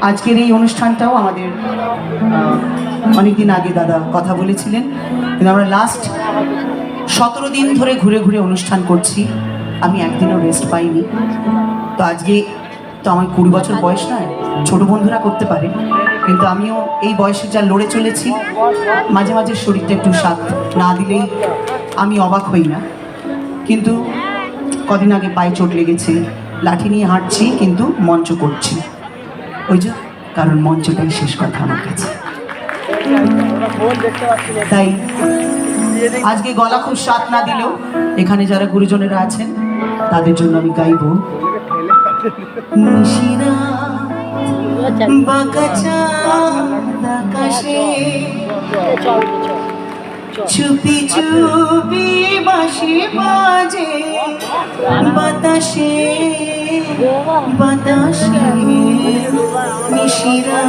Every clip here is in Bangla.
আজকের এই অনুষ্ঠানটাও আমাদের অনেকদিন আগে দাদা কথা বলেছিলেন, কিন্তু আমরা লাস্ট 17 দিন ধরে ঘুরে ঘুরে অনুষ্ঠান করছি, আমি একদিনও রেস্ট পাইনি। তো আজকে তো আমার 20 বছর বয়স নয়, ছোট বন্ধুরা করতে পারে, কিন্তু আমিও এই বয়সে যা লড়ে চলেছি, মাঝে মাঝে শরীরটা একটু সাথ না দিলেই আমি অবাক হই না। কিন্তু কদিন আগে পায়ে চোট লেগেছে, লাঠি নিয়ে হাঁটছি কিন্তু মঞ্চ করছি, ওই যে কারণ মঞ্চটাই শেষ কথা আমার কাছে। তাই আজকে গলা খুব সাথ না দিলেও এখানে যারা গুরুজনেরা আছেন তাদের জন্য আমি গাইব। চুপি চুপি বাঁশি বাজে বাতাসে বাতাসে নিশিরা।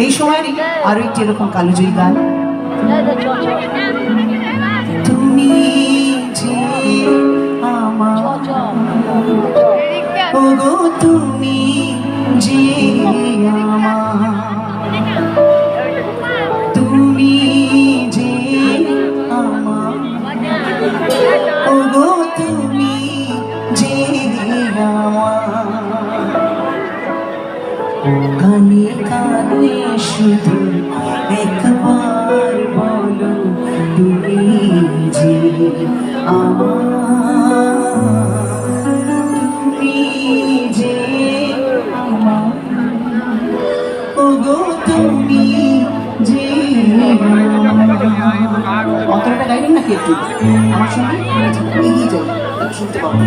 এই সময়েরই আরো একটি এরকম কালোজয়ী গান। তুমি যে আমার ওগো, তুমি যে আমার, তুমি যে আমার ওগো, তুমি যে আমার। কানে কানে শুধু একবার বলো, তুমি যে আমার, তুমি যে আমার ওগো, তুমি যে আমার। অন্তরটা গাইবেন নাকি একটু আমার সঙ্গে? এগিয়ে যাই, একটু শুনতে পাবো।